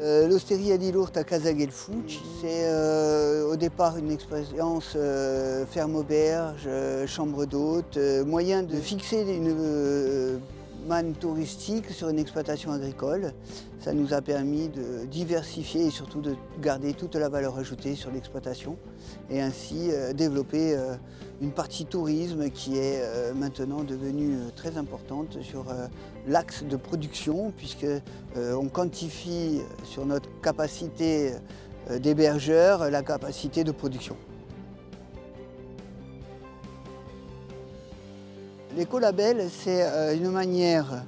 L'Osteria di Lourdes à Casaguelfuc, c'est au départ une expérience ferme auberge, chambre d'hôte, moyen de fixer une manne touristique sur une exploitation agricole. Ça nous a permis de diversifier et surtout de garder toute la valeur ajoutée sur l'exploitation et ainsi développer une partie tourisme qui est maintenant devenue très importante sur l'axe de production puisque on quantifie sur notre capacité d'hébergeur la capacité de production. L'écolabel, c'est une manière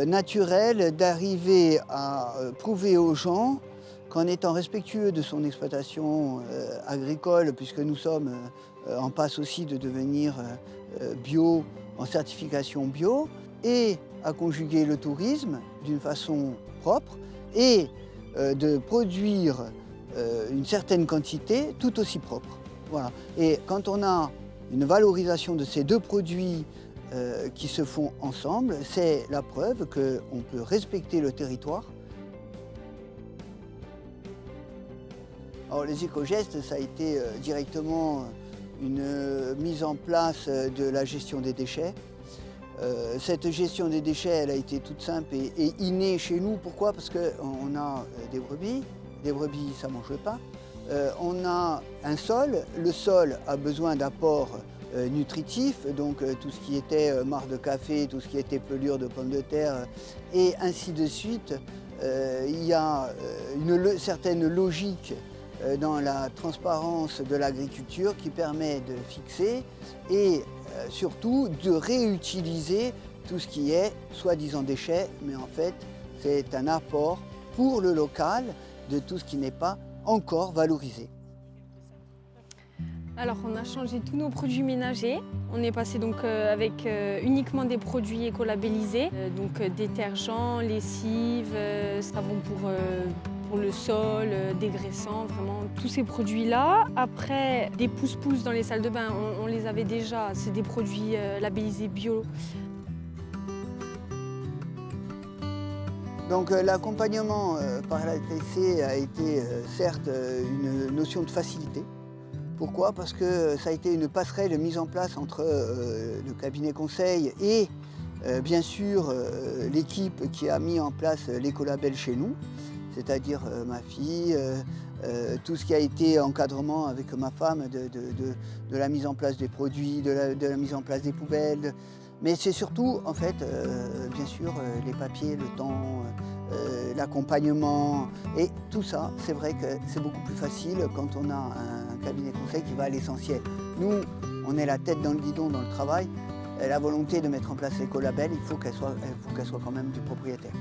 naturelle d'arriver à prouver aux gens qu'en étant respectueux de son exploitation agricole, puisque nous sommes en passe aussi de devenir bio, en certification bio, et à conjuguer le tourisme d'une façon propre et de produire une certaine quantité tout aussi propre. Voilà. Et quand on a une valorisation de ces deux produits qui se font ensemble, c'est la preuve qu'on peut respecter le territoire. Alors, les éco-gestes, ça a été directement une mise en place de la gestion des déchets. Cette gestion des déchets, elle a été toute simple et innée chez nous. Pourquoi? Parce qu'on a des brebis ça ne mange pas. On a un sol, le sol a besoin d'apports nutritifs, donc tout ce qui était marc de café, tout ce qui était pelure de pommes de terre, et ainsi de suite. Il y a une certaine logique dans la transparence de l'agriculture qui permet de fixer et surtout de réutiliser tout ce qui est soi-disant déchets, mais en fait c'est un apport pour le local de tout ce qui n'est pas encore valorisé. Alors on a changé tous nos produits ménagers. On est passé donc avec uniquement des produits écolabellisés, donc détergents, lessives, savon pour le sol, dégraissant, vraiment tous ces produits-là. Après, des pousse-pousse dans les salles de bain, on les avait déjà, c'est des produits labellisés bio. Donc l'accompagnement par la TC a été certes une notion de facilité. Pourquoi? Parce que ça a été une passerelle mise en place entre le cabinet conseil et bien sûr l'équipe qui a mis en place l'écolabel chez nous, c'est-à-dire ma fille, tout ce qui a été encadrement avec ma femme de la mise en place des produits, de la mise en place des poubelles. Mais c'est surtout, en fait, bien sûr, les papiers, le temps, l'accompagnement. Et tout ça, c'est vrai que c'est beaucoup plus facile quand on a un cabinet conseil qui va à l'essentiel. Nous, on est la tête dans le guidon dans le travail. La volonté de mettre en place l'écolabel, il faut qu'elle soit quand même du propriétaire.